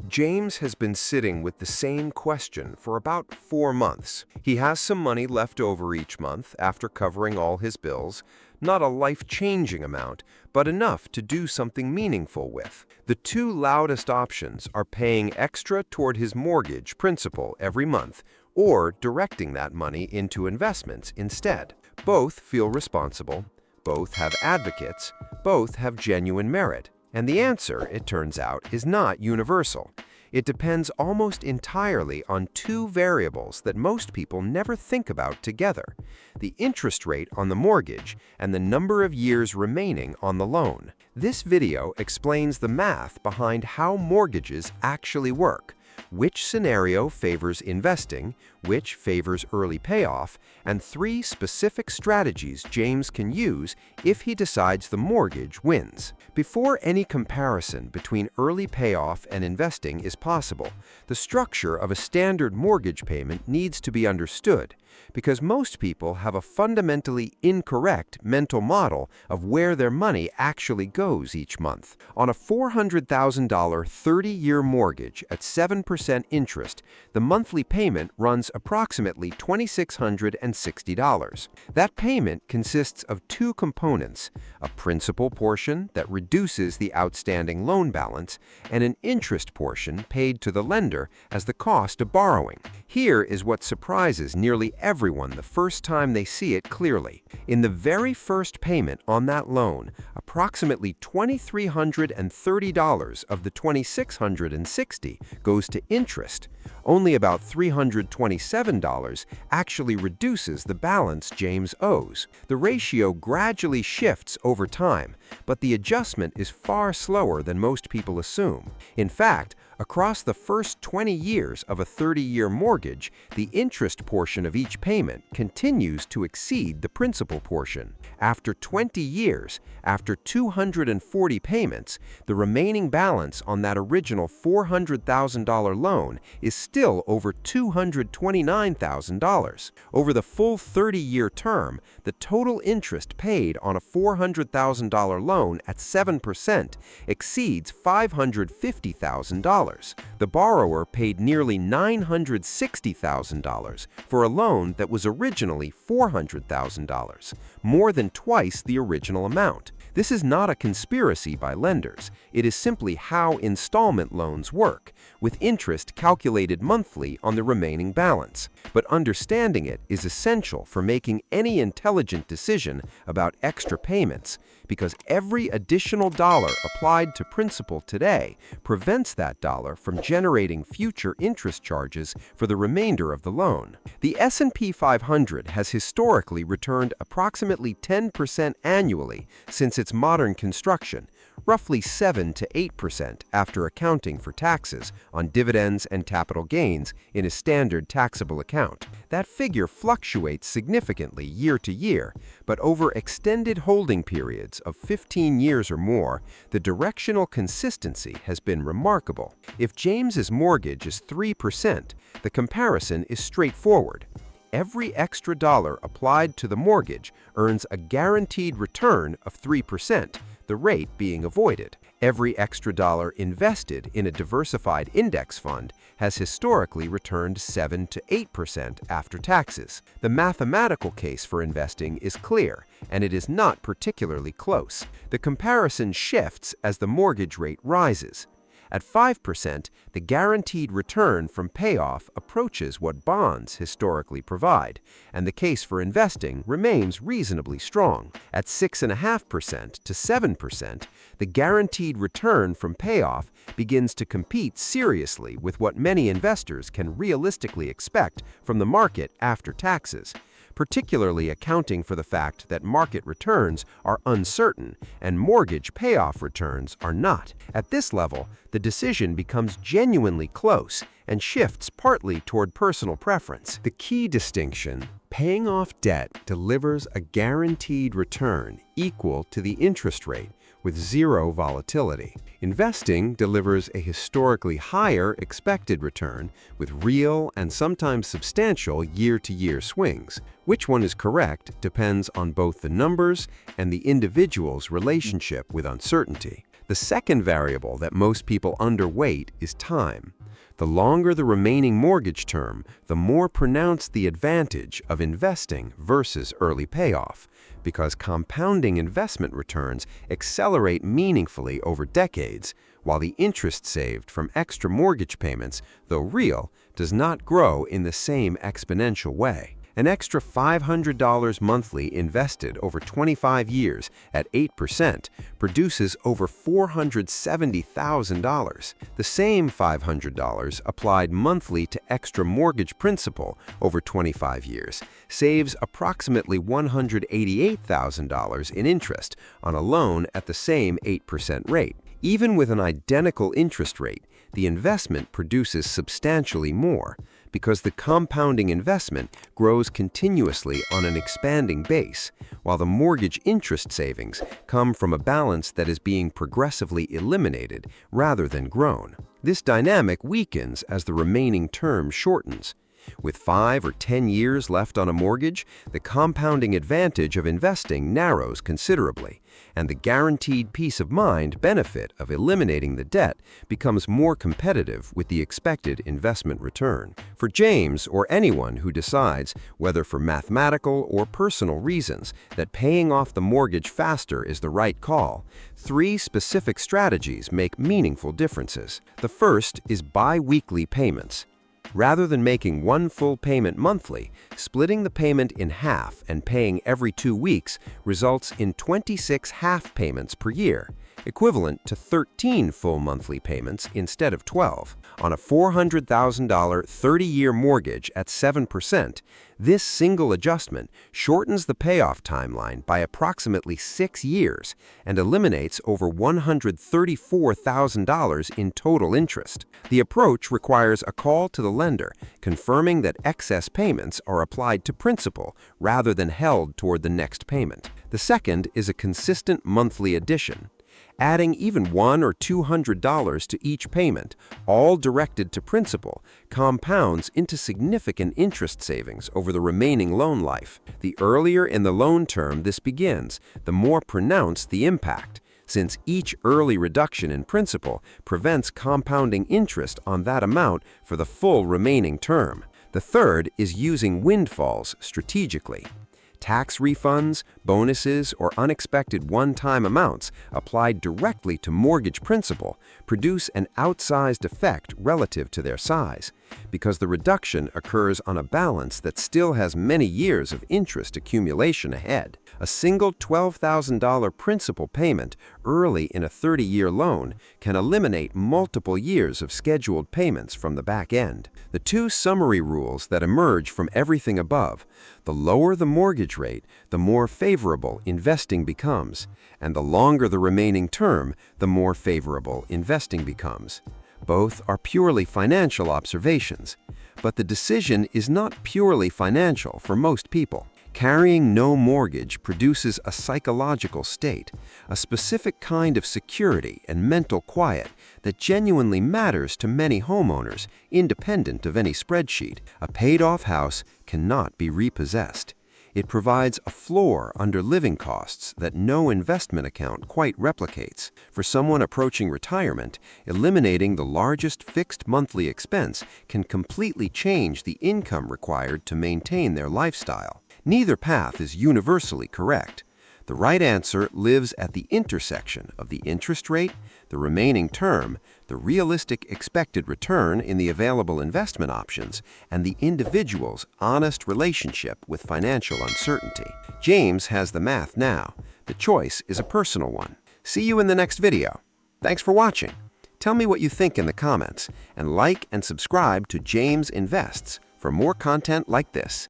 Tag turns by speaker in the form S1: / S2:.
S1: James has been sitting with the same question for about 4 months. He has some money left over each month after covering all his bills, not a life-changing amount, but enough to do something meaningful with. The two loudest options are paying extra toward his mortgage principal every month or directing that money into investments instead. Both feel responsible, both have advocates, both have genuine merit. And the answer, it turns out, is not universal. It depends almost entirely on two variables that most people never think about together: the interest rate on the mortgage and the number of years remaining on the loan. This video explains the math behind how mortgages actually work, which scenario favors investing, which favors early payoff, and 3 specific strategies James can use if he decides the mortgage wins. Before any comparison between early payoff and investing is possible, the structure of a standard mortgage payment needs to be understood, because most people have a fundamentally incorrect mental model of where their money actually goes each month. On a $400,000 30-year mortgage at 7% interest, the monthly payment runs approximately $2,660. That payment consists of 2 components: a principal portion that reduces the outstanding loan balance, and an interest portion paid to the lender as the cost of borrowing. Here is what surprises nearly everyone the first time they see it clearly. In the very first payment on that loan, approximately $2,330 of the $2,660 goes to interest. Only about $327 actually reduces the balance James owes. The ratio gradually shifts over time, but the adjustment is far slower than most people assume. In fact, across the first 20 years of a 30-year mortgage, the interest portion of each payment continues to exceed the principal portion. After 20 years, after 240 payments, the remaining balance on that original $400,000 loan is still over $229,000. Over the full 30-year term, the total interest paid on a $400,000 loan at 7% exceeds $550,000. The borrower paid nearly $960,000 for a loan that was originally $400,000, more than twice the original amount. This is not a conspiracy by lenders. It is simply how installment loans work, with interest calculated monthly on the remaining balance. But understanding it is essential for making any intelligent decision about extra payments, because every additional dollar applied to principal today prevents that dollar from generating future interest charges for the remainder of the loan. The S&P 500 has historically returned approximately 10% annually since its modern construction, roughly 7 to 8% after accounting for taxes on dividends and capital gains in a standard taxable account. That figure fluctuates significantly year to year, but over extended holding periods of 15 years or more, the directional consistency has been remarkable. If James's mortgage is 3%, the comparison is straightforward. Every extra dollar applied to the mortgage earns a guaranteed return of 3%, the rate being avoided. Every extra dollar invested in a diversified index fund has historically returned 7 to 8% after taxes. The mathematical case for investing is clear, and it is not particularly close. The comparison shifts as the mortgage rate rises. At 5%, the guaranteed return from payoff approaches what bonds historically provide, and the case for investing remains reasonably strong. At 6.5% to 7%, the guaranteed return from payoff begins to compete seriously with what many investors can realistically expect from the market after taxes, particularly accounting for the fact that market returns are uncertain and mortgage payoff returns are not. At this level, the decision becomes genuinely close and shifts partly toward personal preference. The key distinction: paying off debt delivers a guaranteed return equal to the interest rate with zero volatility. Investing delivers a historically higher expected return with real and sometimes substantial year-to-year swings. Which one is correct depends on both the numbers and the individual's relationship with uncertainty. The second variable that most people underweight is time. The longer the remaining mortgage term, the more pronounced the advantage of investing versus early payoff, because compounding investment returns accelerate meaningfully over decades, while the interest saved from extra mortgage payments, though real, does not grow in the same exponential way. An extra $500 monthly invested over 25 years at 8% produces over $470,000. The same $500 applied monthly to extra mortgage principal over 25 years saves approximately $188,000 in interest on a loan at the same 8% rate. Even with an identical interest rate, the investment produces substantially more, because the compounding investment grows continuously on an expanding base, while the mortgage interest savings come from a balance that is being progressively eliminated rather than grown. This dynamic weakens as the remaining term shortens. With 5 or 10 years left on a mortgage, the compounding advantage of investing narrows considerably, and the guaranteed peace of mind benefit of eliminating the debt becomes more competitive with the expected investment return. For James, or anyone who decides, whether for mathematical or personal reasons, that paying off the mortgage faster is the right call, 3 specific strategies make meaningful differences. The first is bi-weekly payments. Rather than making one full payment monthly, splitting the payment in half and paying every 2 weeks results in 26 half payments per year, equivalent to 13 full monthly payments instead of 12. On a $400,000 30-year mortgage at 7%, this single adjustment shortens the payoff timeline by approximately 6 years and eliminates over $134,000 in total interest. The approach requires a call to the lender confirming that excess payments are applied to principal rather than held toward the next payment. The second is a consistent monthly addition. Adding even $100 or $200 to each payment, all directed to principal, compounds into significant interest savings over the remaining loan life. The earlier in the loan term this begins, the more pronounced the impact, since each early reduction in principal prevents compounding interest on that amount for the full remaining term. The third is using windfalls strategically. Tax refunds, bonuses, or unexpected one-time amounts applied directly to mortgage principal produce an outsized effect relative to their size, because the reduction occurs on a balance that still has many years of interest accumulation ahead. A single $12,000 principal payment early in a 30-year loan can eliminate multiple years of scheduled payments from the back end. The 2 summary rules that emerge from everything above: the lower the mortgage rate, the more favorable investing becomes, and the longer the remaining term, the more favorable investing becomes. Both are purely financial observations, but the decision is not purely financial for most people. Carrying no mortgage produces a psychological state, a specific kind of security and mental quiet that genuinely matters to many homeowners, independent of any spreadsheet. A paid-off house cannot be repossessed. It provides a floor under living costs that no investment account quite replicates. For someone approaching retirement, eliminating the largest fixed monthly expense can completely change the income required to maintain their lifestyle. Neither path is universally correct. The right answer lives at the intersection of the interest rate, the remaining term, the realistic expected return in the available investment options, and the individual's honest relationship with financial uncertainty. James has the math now. The choice is a personal one. See you in the next video. Thanks for watching. Tell me what you think in the comments, and like and subscribe to James Invests for more content like this.